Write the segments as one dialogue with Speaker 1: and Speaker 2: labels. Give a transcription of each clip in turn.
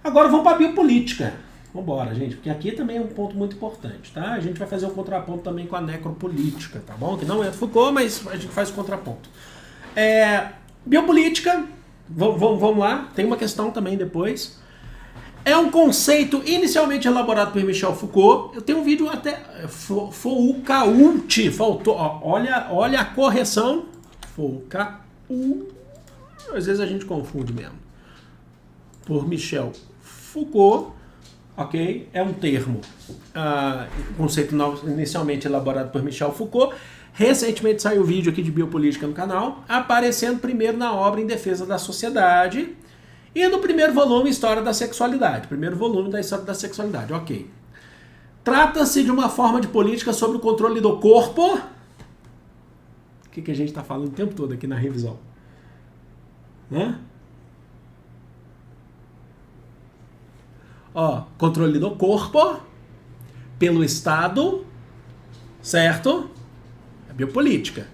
Speaker 1: Agora vamos para a biopolítica. Vamos embora, gente, porque aqui também é um ponto muito importante, tá? A gente vai fazer um contraponto também com a necropolítica, tá bom? Que não é Foucault, mas a gente faz o contraponto. Biopolítica, vamos lá, tem uma questão também depois. É um conceito inicialmente elaborado por Michel Foucault. Eu tenho um vídeo até... Foucault, faltou, ó, olha a correção. Foucault, às vezes a gente confunde mesmo. Por Michel Foucault, ok? É um termo, conceito inicialmente elaborado por Michel Foucault. Recentemente saiu um vídeo aqui de biopolítica no canal, aparecendo primeiro na obra Em Defesa da Sociedade e no primeiro volume História da Sexualidade. Primeiro volume da História da Sexualidade, ok. Trata-se de uma forma de política sobre o controle do corpo. O que a gente está falando o tempo todo aqui na revisão? Né? Ó, controle do corpo pelo Estado, certo? É biopolítica.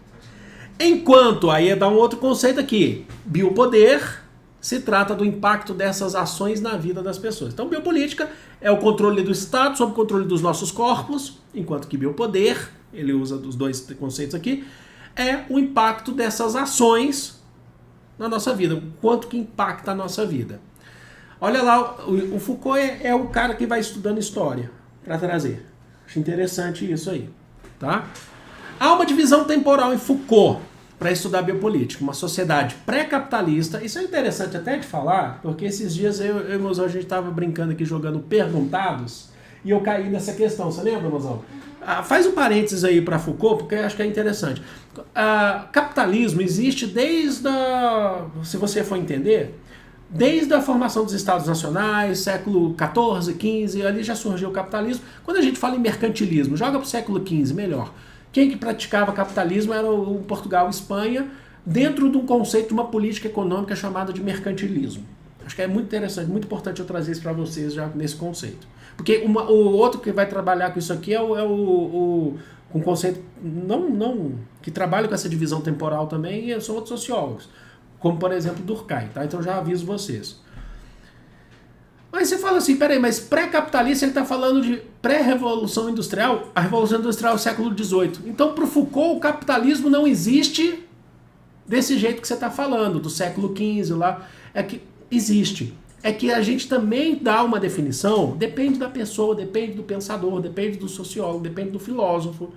Speaker 1: Enquanto, aí dá um outro conceito aqui, biopoder se trata do impacto dessas ações na vida das pessoas. Então, biopolítica é o controle do Estado sobre o controle dos nossos corpos, enquanto que biopoder, ele usa os dois conceitos aqui, é o impacto dessas ações na nossa vida, o quanto que impacta a nossa vida. Olha lá, o Foucault é o cara que vai estudando história para trazer. Acho interessante isso aí, tá? Há uma divisão temporal em Foucault para estudar biopolítica, uma sociedade pré-capitalista. Isso é interessante até de falar, porque esses dias eu e o Mozão, a gente estava brincando aqui, jogando perguntados, e eu caí nessa questão. Você lembra, Mozão? Faz um parênteses aí para Foucault, porque eu acho que é interessante. Capitalismo existe desde se você for entender, desde a formação dos Estados Nacionais, século XIV, XV, ali já surgiu o capitalismo. Quando a gente fala em mercantilismo, joga para o século XV, melhor. Quem que praticava capitalismo era o Portugal e Espanha, dentro de um conceito de uma política econômica chamada de mercantilismo. Acho que é muito interessante, muito importante eu trazer isso para vocês já nesse conceito. Porque o outro que vai trabalhar com isso aqui é um conceito que trabalha com essa divisão temporal também, e são outros sociólogos, como por exemplo Durkheim, tá? Então já aviso vocês. Mas você fala assim, peraí, mas pré-capitalista ele está falando de pré-revolução industrial? A revolução industrial é o século XVIII. Então para o Foucault o capitalismo não existe desse jeito que você está falando, do século XV lá. É que existe. É que a gente também dá uma definição, depende da pessoa, depende do pensador, depende do sociólogo, depende do filósofo,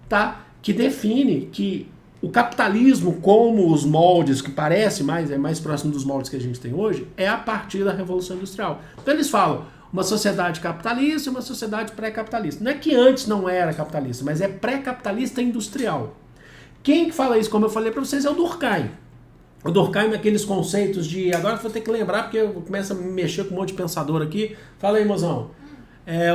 Speaker 1: tá? Que define que o capitalismo, como os moldes, que parece mais próximo dos moldes que a gente tem hoje, é a partir da Revolução Industrial. Então eles falam uma sociedade capitalista e uma sociedade pré-capitalista. Não é que antes não era capitalista, mas é pré-capitalista industrial. Quem que fala isso, como eu falei para vocês, é o Durkheim. O Durkheim naqueles conceitos de... Agora eu vou ter que lembrar, porque eu começo a me mexer com um monte de pensador aqui. Fala aí, mozão.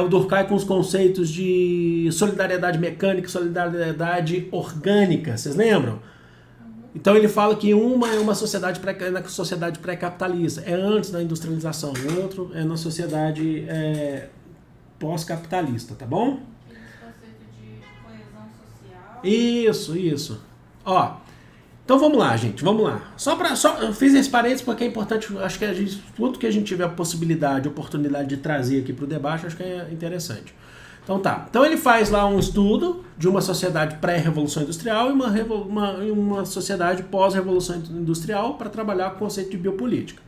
Speaker 1: O Durkheim com os conceitos de solidariedade mecânica e solidariedade orgânica, vocês lembram? Então ele fala que uma é uma sociedade pré-capitalista, é antes da industrialização, o outro é na sociedade pós-capitalista, tá bom?
Speaker 2: Aquele conceito de coesão social.
Speaker 1: Isso. Ó, então vamos lá, gente, vamos lá. Eu fiz esse parênteses porque é importante, acho que tudo que a gente tiver a possibilidade, oportunidade de trazer aqui para o debate, acho que é interessante. Então tá. Então ele faz lá um estudo de uma sociedade pré-revolução industrial e uma sociedade pós-revolução industrial para trabalhar com o conceito de biopolítica.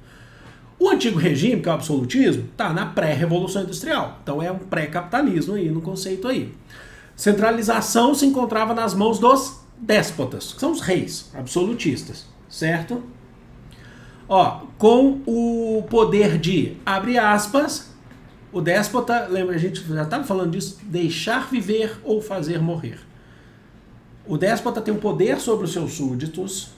Speaker 1: O antigo regime, que é o absolutismo, tá na pré-revolução industrial. Então é um pré-capitalismo aí no conceito aí. Centralização se encontrava nas mãos dos déspotas, que são os reis absolutistas, certo? Ó, com o poder de, abre aspas, o déspota, lembra, a gente já estava falando disso, deixar viver ou fazer morrer. O déspota tem o poder sobre os seus súditos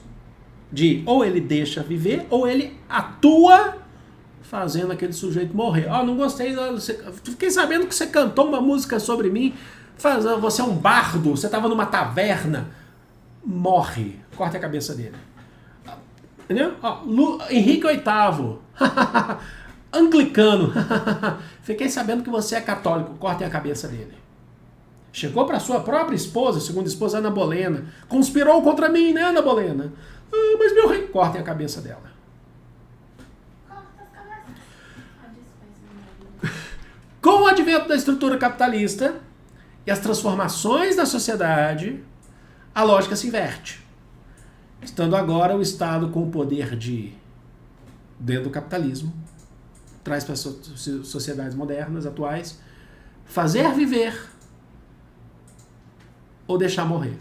Speaker 1: de ou ele deixa viver ou ele atua fazendo aquele sujeito morrer. Ó, não gostei, fiquei sabendo que você cantou uma música sobre mim, você é um bardo, você estava numa taverna, morre, corta a cabeça dele. Entendeu? Ó, Henrique VIII, anglicano, fiquei sabendo que você é católico, cortem a cabeça dele. Chegou para sua própria esposa, segunda esposa Ana Bolena, conspirou contra mim, né, Ana Bolena? Mas meu rei, cortem a cabeça dela.
Speaker 2: Corta as cabeças.
Speaker 1: advento da estrutura capitalista e as transformações da sociedade, a lógica se inverte. Estando agora o Estado com o poder de, dentro do capitalismo, traz para as sociedades modernas, atuais, fazer viver ou deixar morrer.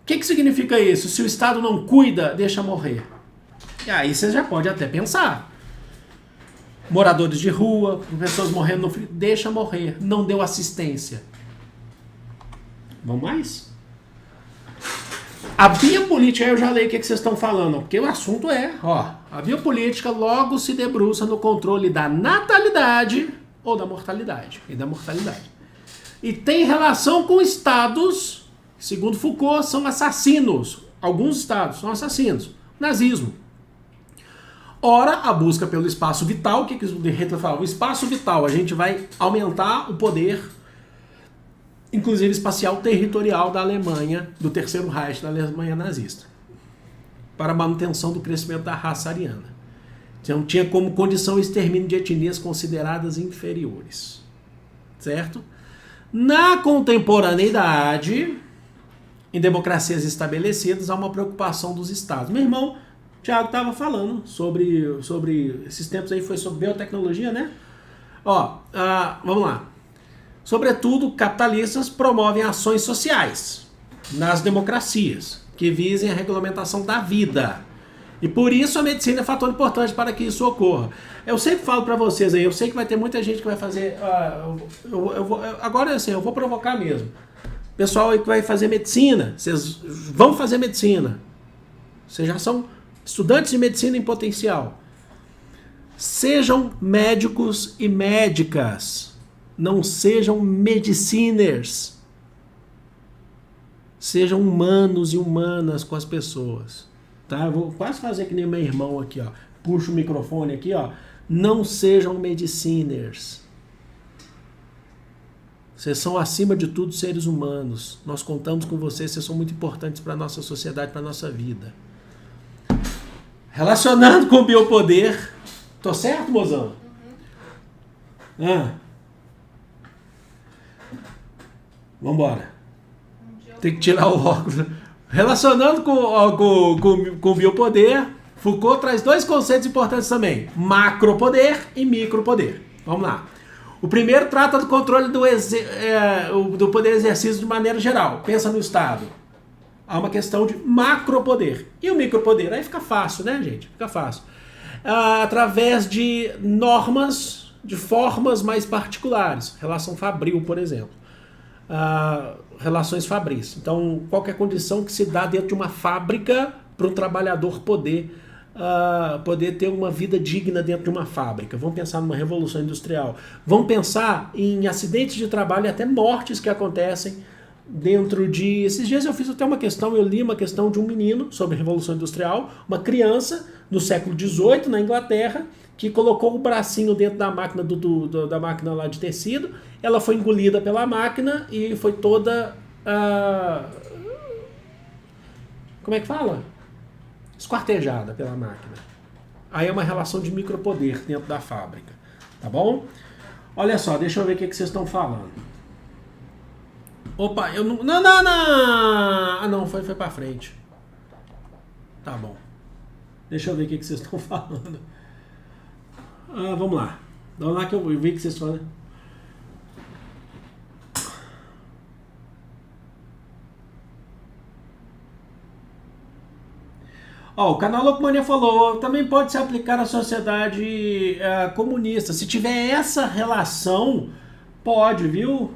Speaker 1: O que significa isso? Se o Estado não cuida, deixa morrer. E aí você já pode até pensar. Moradores de rua, pessoas morrendo no frio, deixa morrer. Não deu assistência. Vamos mais? A biopolítica, eu já leio o que vocês estão falando, porque o assunto é, a biopolítica logo se debruça no controle da natalidade ou da mortalidade. E tem relação com estados, segundo Foucault, são assassinos. Alguns estados são assassinos. Nazismo. Ora, a busca pelo espaço vital, o que o Hitler falava? O espaço vital, a gente vai aumentar o poder, inclusive espacial territorial da Alemanha, do Terceiro Reich, da Alemanha nazista, para a manutenção do crescimento da raça ariana. Então tinha como condição o extermínio de etnias consideradas inferiores. Certo? Na contemporaneidade, em democracias estabelecidas, há uma preocupação dos estados. Meu irmão Tiago estava falando sobre esses tempos aí, foi sobre biotecnologia, né? Vamos lá. Sobretudo, capitalistas promovem ações sociais nas democracias, que visem a regulamentação da vida. E por isso a medicina é fator importante para que isso ocorra. Eu sempre falo para vocês aí, eu sei que vai ter muita gente que vai fazer... agora assim, eu vou provocar mesmo. Pessoal aí que vai fazer medicina, vocês vão fazer medicina. Vocês já são estudantes de medicina em potencial. Sejam médicos e médicas. Não sejam mediciners. Sejam humanos e humanas com as pessoas. Tá? Eu vou quase fazer que nem meu irmão aqui, ó. Puxa o microfone aqui, ó. Não sejam mediciners. Vocês são, acima de tudo, seres humanos. Nós contamos com vocês, vocês são muito importantes para a nossa sociedade, para a nossa vida. Relacionando com o biopoder. Tô certo, mozão? Vambora. Tem que tirar o óculos. Relacionando com o biopoder, Foucault traz dois conceitos importantes também. Macropoder e micropoder. Vamos lá. O primeiro trata do controle do poder exercido de maneira geral. Pensa no Estado. Há uma questão de macropoder. E o micropoder? Aí fica fácil, né, gente? Fica fácil. Através de normas, de formas mais particulares. Relação fabril, por exemplo. Relações fabris. Então, qualquer condição que se dá dentro de uma fábrica para um trabalhador poder ter uma vida digna dentro de uma fábrica. Vamos pensar numa revolução industrial. Vamos pensar em acidentes de trabalho e até mortes que acontecem dentro de... Esses dias eu fiz até eu li uma questão de um menino sobre a revolução industrial, uma criança no século XVIII na Inglaterra, que colocou o bracinho dentro da máquina da máquina lá de tecido, ela foi engolida pela máquina e foi toda... como é que fala? Esquartejada pela máquina. Aí é uma relação de micropoder dentro da fábrica. Tá bom? Olha só, deixa eu ver o que vocês estão falando. Opa, eu não... Não! Não, foi pra frente. Tá bom. Deixa eu ver o que vocês estão falando. Vamos lá. Vamos lá que eu vi que vocês falam. O canal Loucomania falou, também pode se aplicar à sociedade comunista. Se tiver essa relação, pode, viu?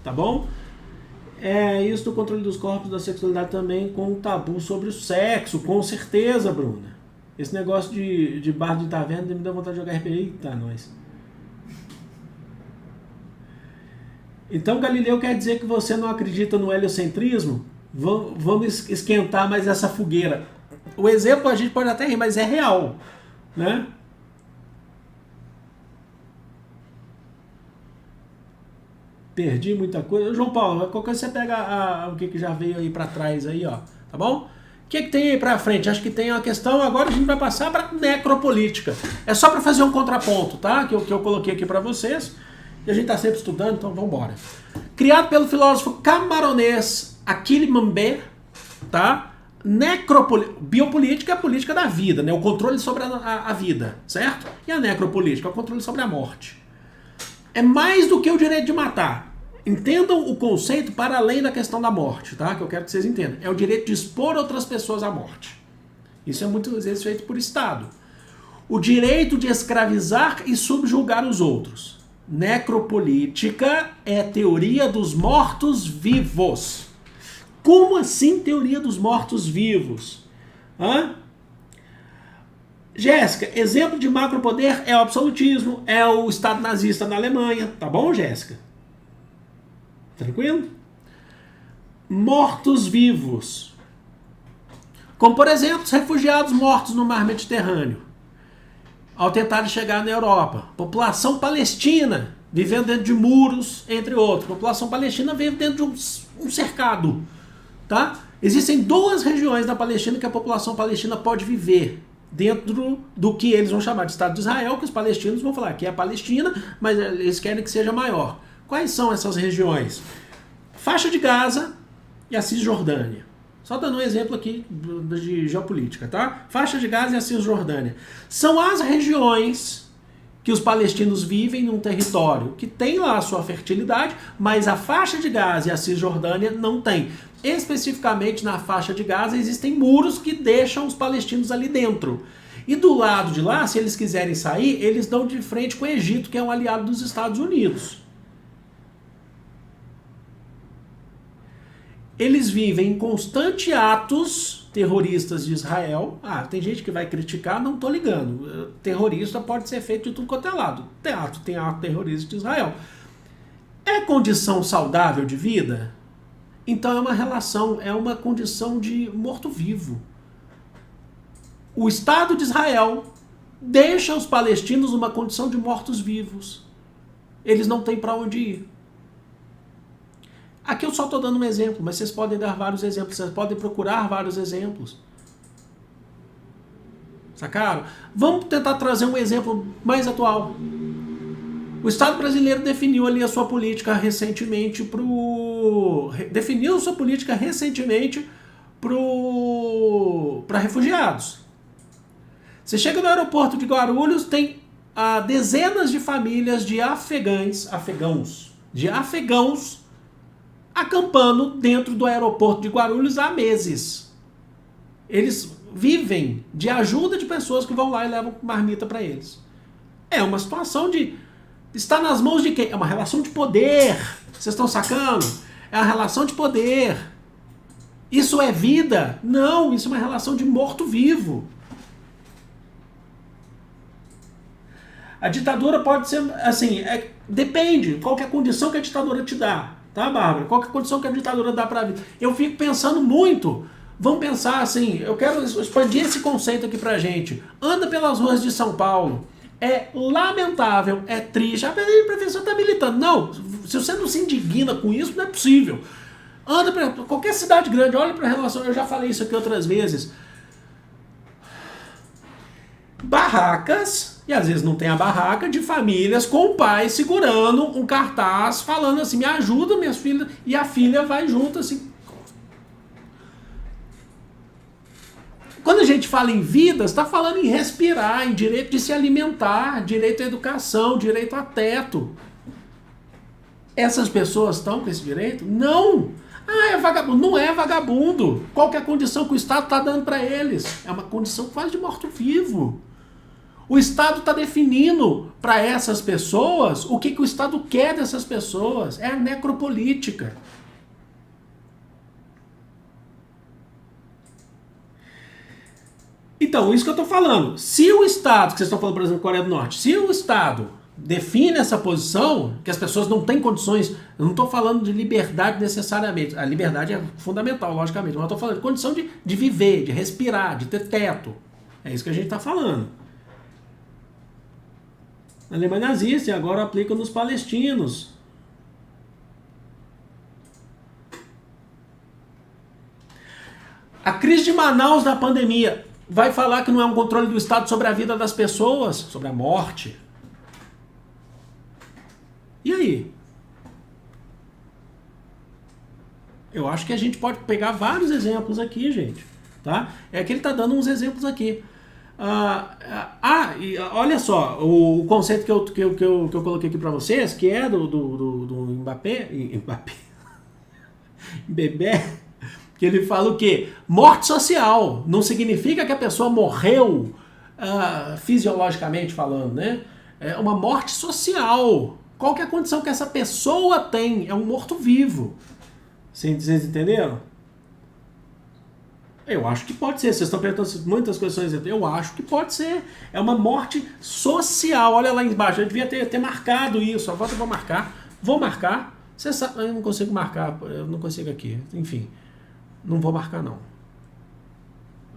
Speaker 1: Tá bom? Isso do controle dos corpos, da sexualidade também, com um tabu sobre o sexo, com certeza, Bruna. Esse negócio de bar de taverna me dá vontade de jogar RPG. Eita, nós. Então, Galileu quer dizer que você não acredita no heliocentrismo? Vamos esquentar mais essa fogueira. O exemplo a gente pode até rir, mas é real, né? Perdi muita coisa. João Paulo, qualquer coisa você pega o que já veio aí pra trás aí, ó, tá bom? O que tem aí pra frente? Acho que tem uma questão, agora a gente vai passar pra necropolítica. É só pra fazer um contraponto, tá? Que eu coloquei aqui pra vocês. E a gente está sempre estudando, então vamos embora. Criado pelo filósofo camaronês Achille Mbembe, tá? Biopolítica é a política da vida, né? O controle sobre a vida, certo? E a necropolítica é o controle sobre a morte. É mais do que o direito de matar. Entendam o conceito para além da questão da morte, tá? Que eu quero que vocês entendam. É o direito de expor outras pessoas à morte. Isso é muitas vezes feito por Estado. O direito de escravizar e subjugar os outros. Necropolítica é teoria dos mortos-vivos. Como assim teoria dos mortos-vivos? Jéssica, exemplo de macropoder é o absolutismo, é o Estado nazista na Alemanha. Tá bom, Jéssica? Tranquilo? Mortos-vivos. Como, por exemplo, os refugiados mortos no mar Mediterrâneo, ao tentarem chegar na Europa. População palestina, vivendo dentro de muros, entre outros. População palestina vive dentro de um cercado. Tá? Existem 2 regiões da Palestina que a população palestina pode viver dentro do que eles vão chamar de Estado de Israel, que os palestinos vão falar que é a Palestina, mas eles querem que seja maior. Quais são essas regiões? Faixa de Gaza e a Cisjordânia. Só dando um exemplo aqui de geopolítica, tá? Faixa de Gaza e a Cisjordânia. São as regiões que os palestinos vivem num território que tem lá a sua fertilidade, mas a faixa de Gaza e a Cisjordânia não tem. Especificamente na faixa de Gaza existem muros que deixam os palestinos ali dentro. E do lado de lá, se eles quiserem sair, eles dão de frente com o Egito, que é um aliado dos Estados Unidos. Eles vivem em constante atos terroristas de Israel. Tem gente que vai criticar, não tô ligando. Terrorista pode ser feito de tudo quanto é lado. Tem ato terrorista de Israel. É condição saudável de vida? Então é uma relação, é uma condição de morto-vivo. O Estado de Israel deixa os palestinos numa condição de mortos-vivos. Eles não têm para onde ir. Aqui eu só estou dando um exemplo, mas vocês podem dar vários exemplos, vocês podem procurar vários exemplos. Sacaram? Vamos tentar trazer um exemplo mais atual. O Estado brasileiro definiu ali a sua política recentemente para refugiados. Você chega no aeroporto de Guarulhos, tem dezenas de famílias de afegãos acampando dentro do aeroporto de Guarulhos há meses. Eles vivem de ajuda de pessoas que vão lá e levam marmita para eles. É uma situação de... Está nas mãos de quem? É uma relação de poder. Vocês estão sacando? É uma relação de poder. Isso é vida? Não, isso é uma relação de morto-vivo. A ditadura pode ser, assim, depende qual que é a condição que a ditadura te dá. Tá, Bárbara? Qual que é a condição que a ditadura dá pra vida? Eu fico pensando muito. Vamos pensar assim, eu quero expandir esse conceito aqui pra gente. Anda pelas ruas de São Paulo. É lamentável, é triste. O professor tá militando. Não, se você não se indigna com isso, não é possível. Anda pra qualquer cidade grande, olha pra relação, eu já falei isso aqui outras vezes. Barracas, e às vezes não tem a barraca, de famílias com o pai segurando um cartaz falando assim, me ajuda, minhas filhas, e a filha vai junto assim. Quando a gente fala em vida, está falando em respirar, em direito de se alimentar, direito à educação, direito a teto. Essas pessoas estão com esse direito? Não! É vagabundo. Não é vagabundo. Qual que é a condição que o Estado está dando para eles? É uma condição quase de morto-vivo. O Estado está definindo para essas pessoas o que o Estado quer dessas pessoas. É a necropolítica. Então, isso que eu estou falando. Se o Estado, que vocês estão falando, por exemplo, Coreia do Norte, se o Estado define essa posição, que as pessoas não têm condições, eu não estou falando de liberdade necessariamente, a liberdade é fundamental, logicamente, mas eu estou falando de condição de viver, de respirar, de ter teto. É isso que a gente está falando. Na Alemanha nazista, e agora aplica nos palestinos. A crise de Manaus da pandemia vai falar que não é um controle do Estado sobre a vida das pessoas, sobre a morte. E aí? Eu acho que a gente pode pegar vários exemplos aqui, gente. Tá? É que ele está dando uns exemplos aqui. E olha só, o conceito que eu coloquei aqui para vocês, que é do Mbappé, Bebé, que ele fala o quê? Morte social. Não significa que a pessoa morreu fisiologicamente falando, né? É uma morte social. Qual que é a condição que essa pessoa tem? É um morto-vivo. Vocês entenderam? Eu acho que pode ser. Vocês estão perguntando muitas questões. Eu acho que pode ser. É uma morte social. Olha lá embaixo. Eu devia ter marcado isso. Agora eu vou marcar. Vou marcar. Você sabe, eu não consigo marcar. Eu não consigo aqui. Enfim. Não vou marcar, não.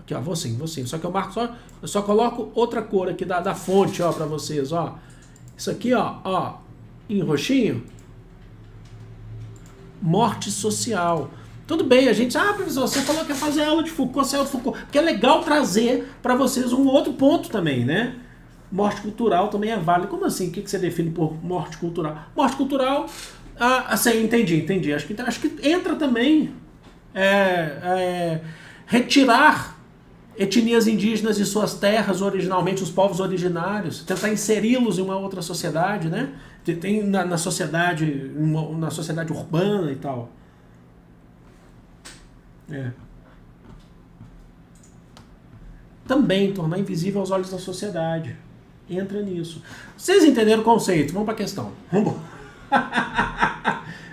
Speaker 1: Aqui, ó. Vou sim. Só que eu marco só. Eu só coloco outra cor aqui da fonte, ó, pra vocês, ó. Isso aqui, ó. Em roxinho. Morte social. Tudo bem, a gente... professor, você falou que ia fazer aula de Foucault, saiu de Foucault. Porque é legal trazer para vocês um outro ponto também, né? Morte cultural também é válido. Como assim? O que você define por morte cultural? Morte cultural... assim, entendi. Acho que entra também... retirar etnias indígenas de suas terras, originalmente os povos originários. Tentar inseri-los em uma outra sociedade, né? Tem na sociedade urbana e tal. Também tornar invisível aos olhos da sociedade. Entra nisso. Vocês entenderam o conceito? Vamos para a questão. Vamos.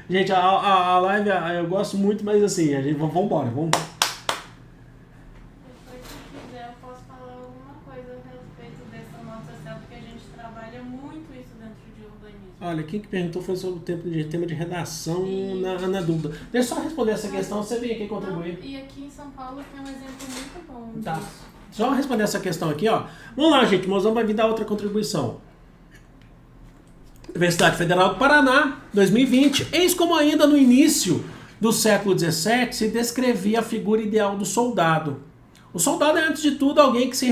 Speaker 1: Gente, a live eu gosto muito, mas assim, vamos embora. Vamos.
Speaker 2: Depois, se quiser, eu posso falar alguma coisa a respeito dessa morte social, porque a gente trabalha muito isso dentro de urbanismo.
Speaker 1: Olha, quem que perguntou foi sobre o tema de redação na dúvida. Deixa eu só responder essa questão, você vem aqui contribuir.
Speaker 2: E aqui em São Paulo tem um exemplo muito bom
Speaker 1: Tá.
Speaker 2: disso.
Speaker 1: Só responder essa questão aqui, ó. Vamos lá, gente. O Mozão vai vir dar outra contribuição. Universidade Federal do Paraná, 2020. Eis como ainda no início do século XVII se descrevia a figura ideal do soldado. O soldado é, antes de tudo, alguém que se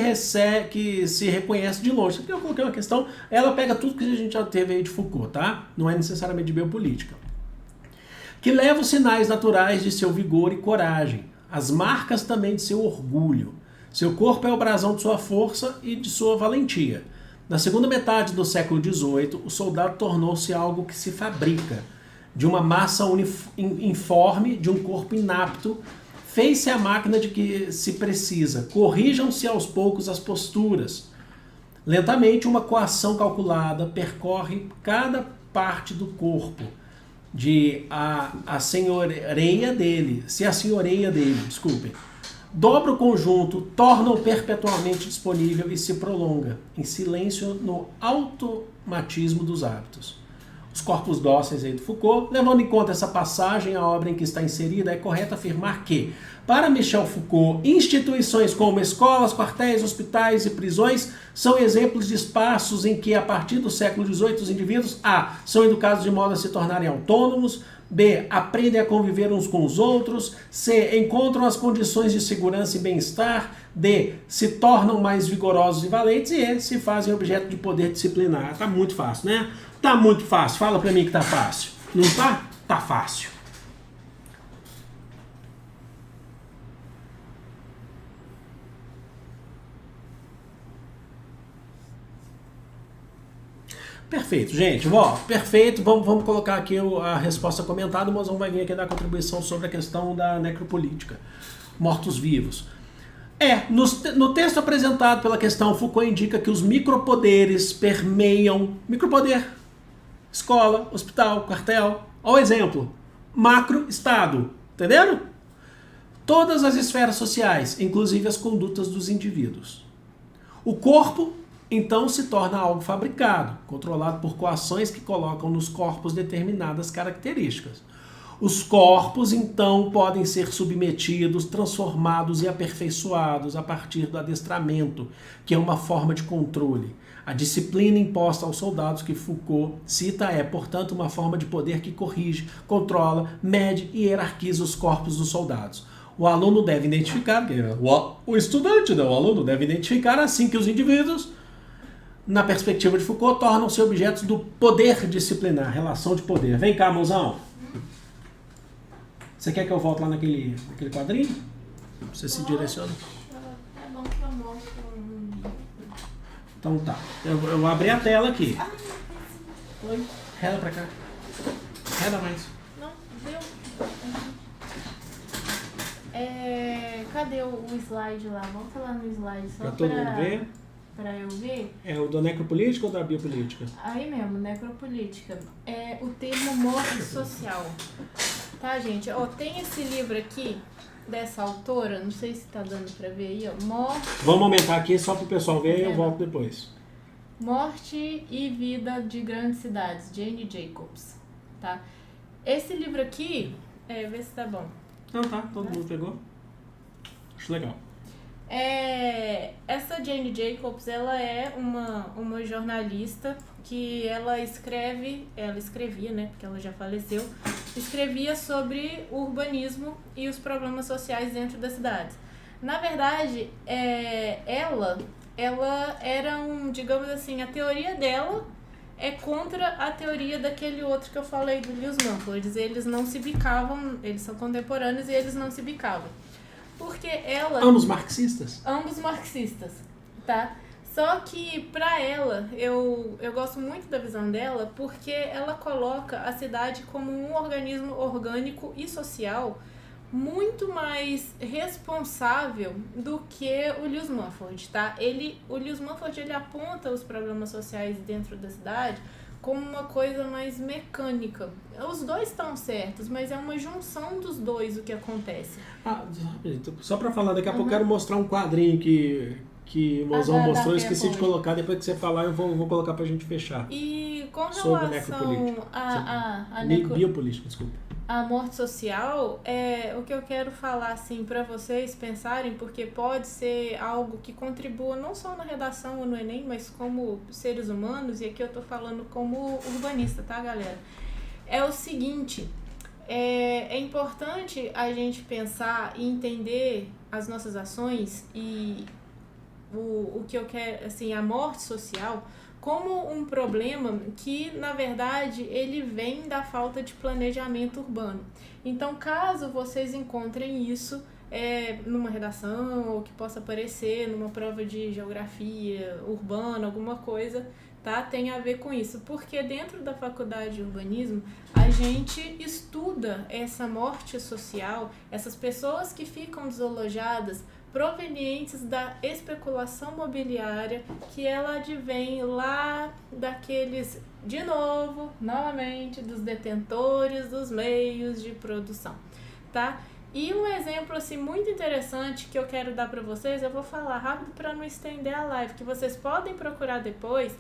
Speaker 1: reconhece de longe. Aqui eu coloquei uma questão, ela pega tudo que a gente já teve aí de Foucault, tá? Não é necessariamente de biopolítica. Que leva os sinais naturais de seu vigor e coragem, as marcas também de seu orgulho. Seu corpo é o brasão de sua força e de sua valentia. Na segunda metade do século XVIII, o soldado tornou-se algo que se fabrica. De uma massa informe, de um corpo inapto, fez-se a máquina de que se precisa. Corrijam-se aos poucos as posturas. Lentamente, uma coação calculada percorre cada parte do corpo. Se assenhoreia dele, desculpem. Dobra o conjunto, torna-o perpetuamente disponível e se prolonga, em silêncio no automatismo dos hábitos. Os corpos dóceis aí do Foucault, levando em conta essa passagem, a obra em que está inserida, é correto afirmar que, para Michel Foucault, instituições como escolas, quartéis, hospitais e prisões são exemplos de espaços em que, a partir do século XVIII, os indivíduos a. São educados de modo a se tornarem autônomos, b. Aprendem a conviver uns com os outros, c. Encontram as condições de segurança e bem-estar, d. Se tornam mais vigorosos e valentes e e. Se fazem objeto de poder disciplinar. Tá muito fácil, né? Tá muito fácil. Fala pra mim que tá fácil. Não tá? Tá fácil. Perfeito, gente. Perfeito. Vamos colocar aqui a resposta comentada. O Mozão vai vir aqui dar contribuição sobre a questão da necropolítica. Mortos-vivos. No texto apresentado pela questão, Foucault indica que os micropoderes permeiam... Micropoder. Escola, hospital, quartel. Olha o exemplo. Macro-estado. Entenderam? Todas as esferas sociais, inclusive as condutas dos indivíduos. O corpo... então se torna algo fabricado, controlado por coações que colocam nos corpos determinadas características. Os corpos, então, podem ser submetidos, transformados e aperfeiçoados a partir do adestramento, que é uma forma de controle. A disciplina imposta aos soldados que Foucault cita é, portanto, uma forma de poder que corrige, controla, mede e hierarquiza os corpos dos soldados. O aluno deve identificar, o estudante, o aluno deve identificar assim que os indivíduos na perspectiva de Foucault, tornam-se objetos do poder disciplinar, relação de poder. Vem cá, mozão. Você quer que eu volte lá naquele quadrinho? Você se direciona?
Speaker 2: É bom que eu mostro
Speaker 1: Então tá. Eu abri a tela aqui.
Speaker 2: Oi.
Speaker 1: Reda pra cá. Reda mais.
Speaker 2: Não, deu. Cadê o slide lá? Volta lá no slide só
Speaker 1: Pra todo mundo ver.
Speaker 2: Pra eu ver.
Speaker 1: É o da necropolítica ou da biopolítica?
Speaker 2: Aí mesmo, necropolítica. É o termo morte social. Tá, gente? Ó, tem esse livro aqui, dessa autora, não sei se tá dando pra ver aí, ó.
Speaker 1: Vamos aumentar aqui só pro pessoal ver e eu volto depois.
Speaker 2: Morte e Vida de Grandes Cidades, Jane Jacobs. Tá? Esse livro aqui, vê se tá bom.
Speaker 1: Não, tá, todo mundo pegou. Acho legal.
Speaker 2: Essa Jane Jacobs, ela é uma jornalista que ela escrevia, né, porque ela já faleceu, escrevia sobre o urbanismo e os problemas sociais dentro das cidades. Na verdade, ela era digamos assim, a teoria dela é contra a teoria daquele outro que eu falei, do Lewis Mumford. Eles não se bicavam, eles são contemporâneos e eles não se bicavam. Porque ela...
Speaker 1: Ambos marxistas?
Speaker 2: Ambos marxistas, tá? Só que pra ela, eu gosto muito da visão dela, porque ela coloca a cidade como um organismo orgânico e social muito mais responsável do que o Lewis Mumford, tá? O Lewis Mumford, ele aponta os problemas sociais dentro da cidade como uma coisa mais mecânica. Os dois estão certos, mas é uma junção dos dois o que acontece.
Speaker 1: Só pra falar, daqui a pouco eu quero mostrar um quadrinho que o Mozão mostrou, eu esqueci de colocar, depois que você falar eu vou colocar pra gente fechar.
Speaker 2: E com
Speaker 1: sobre
Speaker 2: relação
Speaker 1: biopolítica, desculpa.
Speaker 2: A morte social, o que eu quero falar assim para vocês pensarem, porque pode ser algo que contribua não só na redação ou no Enem, mas como seres humanos, e aqui eu tô falando como urbanista, tá, galera? É o seguinte, é importante a gente pensar e entender as nossas ações e o que eu quero, assim, a morte social como um problema que, na verdade, ele vem da falta de planejamento urbano. Então, caso vocês encontrem isso numa redação ou que possa aparecer numa prova de geografia urbana, alguma coisa, tá? Tem a ver com isso. Porque dentro da faculdade de urbanismo, a gente estuda essa morte social, essas pessoas que ficam desalojadas, provenientes da especulação mobiliária, que ela advém lá daqueles, novamente, dos detentores dos meios de produção, tá? E um exemplo assim muito interessante que eu quero dar para vocês, eu vou falar rápido para não estender a live, que vocês podem procurar depois,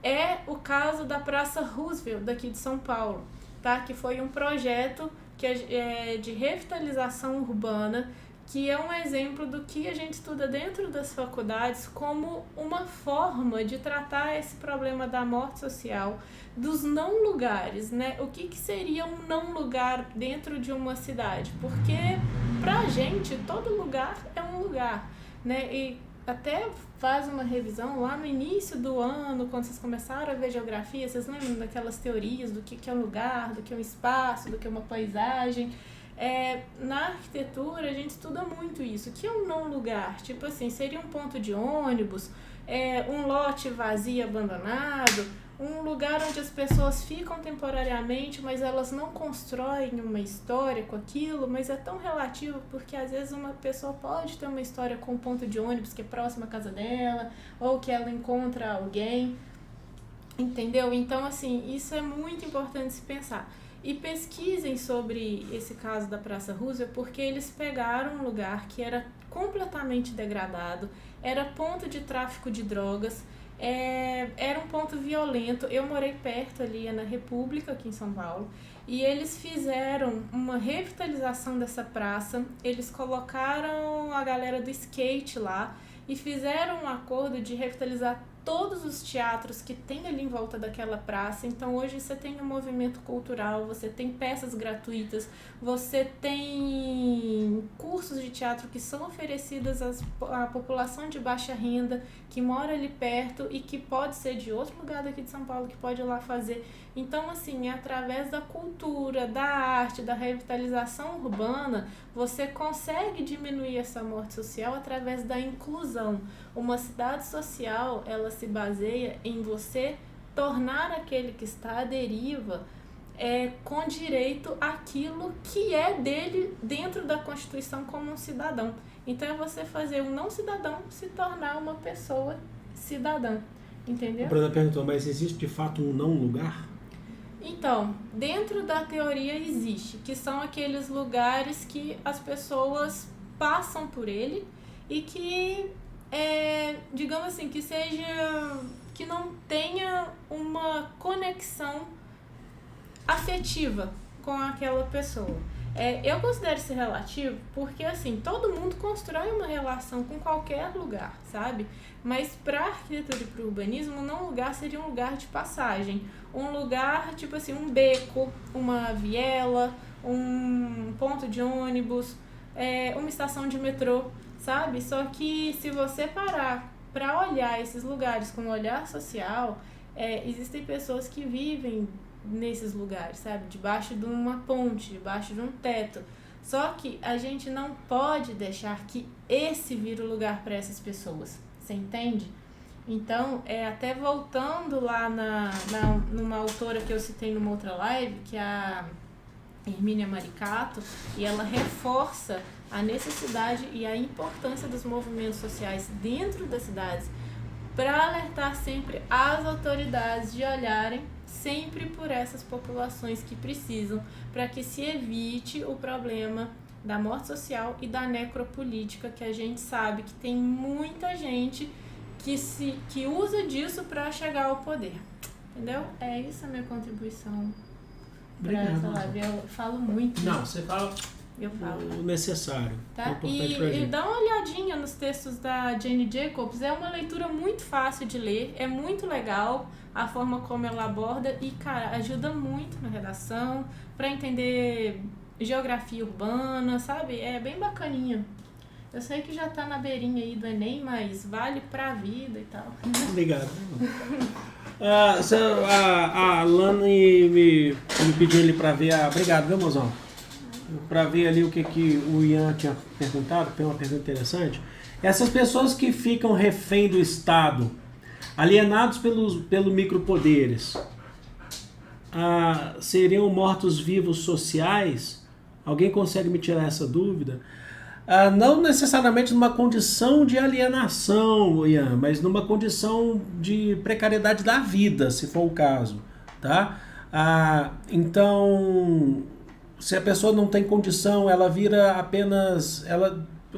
Speaker 2: é o caso da Praça Roosevelt daqui de São Paulo, tá? Que foi um projeto de revitalização urbana, que é um exemplo do que a gente estuda dentro das faculdades como uma forma de tratar esse problema da morte social, dos não lugares, né? O que seria um não lugar dentro de uma cidade? Porque pra gente todo lugar é um lugar, né? E até faz uma revisão lá no início do ano, quando vocês começaram a ver geografia, vocês lembram daquelas teorias do que é um lugar, do que é um espaço, do que é uma paisagem? Na arquitetura a gente estuda muito isso. O que é um não lugar? Tipo assim, seria um ponto de ônibus, um lote vazio abandonado, um lugar onde as pessoas ficam temporariamente, mas elas não constroem uma história com aquilo, mas é tão relativo porque às vezes uma pessoa pode ter uma história com um ponto de ônibus que é próximo à casa dela, ou que ela encontra alguém, entendeu? Então assim, isso é muito importante se pensar. E pesquisem sobre esse caso da Praça Roosevelt, porque eles pegaram um lugar que era completamente degradado, era ponto de tráfico de drogas, era um ponto violento. Eu morei perto ali, na República, aqui em São Paulo, e eles fizeram uma revitalização dessa praça, eles colocaram a galera do skate lá e fizeram um acordo de revitalizar todos os teatros que tem ali em volta daquela praça. Então hoje você tem um movimento cultural, você tem peças gratuitas, você tem cursos de teatro que são oferecidos à população de baixa renda, que mora ali perto e que pode ser de outro lugar daqui de São Paulo, que pode ir lá fazer. Então, assim, através da cultura, da arte, da revitalização urbana, você consegue diminuir essa morte social através da inclusão. Uma cidade social, ela se baseia em você tornar aquele que está à deriva com direito àquilo que é dele dentro da Constituição como um cidadão. Então, é você fazer um não cidadão se tornar uma pessoa cidadã. Entendeu?
Speaker 1: A Bruna perguntou, mas existe de fato um não lugar?
Speaker 2: Então, dentro da teoria existe, que são aqueles lugares que as pessoas passam por ele e que, digamos assim, que não tenha uma conexão afetiva com aquela pessoa. Eu considero isso relativo porque, assim, todo mundo constrói uma relação com qualquer lugar, sabe? Mas para arquitetura e para o urbanismo, não lugar seria um lugar de passagem. Um lugar, tipo assim, um beco, uma viela, um ponto de ônibus, uma estação de metrô, sabe? Só que se você parar para olhar esses lugares com um olhar social, existem pessoas que vivem nesses lugares, sabe? Debaixo de uma ponte, debaixo de um teto. Só que a gente não pode deixar que esse vire o lugar para essas pessoas. Você entende? Então, até voltando lá numa autora que eu citei numa outra live, que é a Hermínia Maricato, e ela reforça a necessidade e a importância dos movimentos sociais dentro das cidades para alertar sempre as autoridades de olharem sempre por essas populações que precisam, para que se evite o problema da morte social e da necropolítica, que a gente sabe que tem muita gente que usa disso para chegar ao poder. Entendeu? É isso a minha contribuição para essa live. Eu falo muito.
Speaker 1: Não, você fala
Speaker 2: eu falo.
Speaker 1: O necessário.
Speaker 2: Tá?
Speaker 1: É
Speaker 2: E dá uma olhadinha nos textos da Jane Jacobs. É uma leitura muito fácil de ler, é muito legal a forma como ela aborda e, cara, ajuda muito na redação, para entender geografia urbana, sabe? É bem bacaninha. Eu sei que já tá na beirinha aí do Enem, mas vale pra vida e tal.
Speaker 1: Obrigado. A Lani me pediu ali pra ver Obrigado, viu, mozão? Pra ver ali o que o Ian tinha perguntado, tem uma pergunta interessante. Essas pessoas que ficam refém do Estado, alienados pelo micropoderes, seriam mortos-vivos sociais? Alguém consegue me tirar essa dúvida? Não necessariamente numa condição de alienação, Ian, mas numa condição de precariedade da vida, se for o caso, tá? Então, se a pessoa não tem condição, ela vira apenas...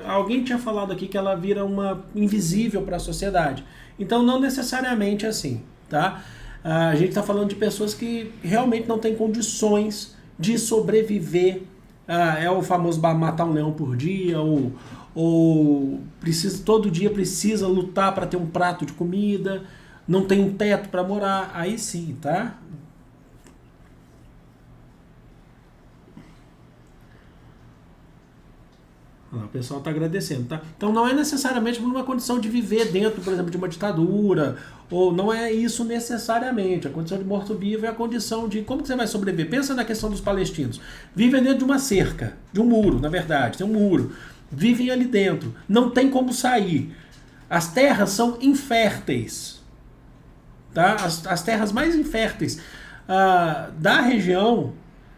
Speaker 1: Alguém tinha falado aqui que ela vira uma invisível para a sociedade. Então, não necessariamente assim, tá? A gente está falando de pessoas que realmente não têm condições de sobreviver. É o famoso matar um leão por dia, ou todo dia precisa lutar para ter um prato de comida, não tem um teto para morar. Aí sim, tá? O pessoal está agradecendo, tá? Então não é necessariamente por uma condição de viver dentro, por exemplo, de uma ditadura, ou não é isso necessariamente. A condição de morto-vivo é a condição de como que você vai sobreviver. Pensa na questão dos palestinos. Vivem dentro de uma cerca, de um muro, na verdade, tem um muro. Vivem ali dentro, não tem como sair. As terras são inférteis, tá? As terras mais inférteis da região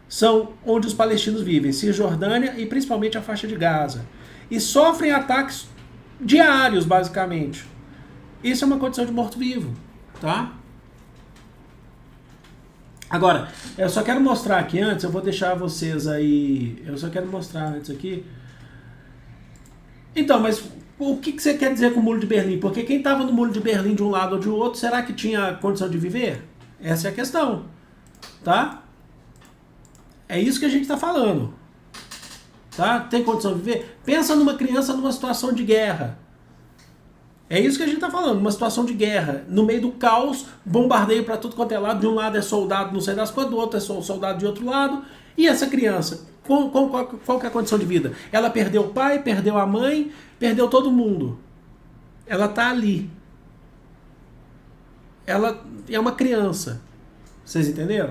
Speaker 1: são onde os palestinos vivem, Cisjordânia e principalmente a faixa de Gaza. E sofrem ataques diários, basicamente. Isso é uma condição de morto-vivo, tá? Agora, eu só quero mostrar aqui antes, eu vou deixar vocês aí... Eu só quero mostrar antes aqui. Então, mas o que você quer dizer com o Muro de Berlim? Porque quem estava no Muro de Berlim de um lado ou de outro, será que tinha condição de viver? Essa é a questão, tá? É isso que a gente está falando. Tá? Tem condição de viver? Pensa numa criança numa situação de guerra. É isso que a gente está falando, uma situação de guerra, no meio do caos, bombardeio para tudo quanto é lado, de um lado é soldado não sei das quantas, do outro é soldado de outro lado, e essa criança, qual que é a condição de vida? Ela perdeu o pai, perdeu a mãe, perdeu todo mundo. Ela está ali. Ela é uma criança. Vocês entenderam?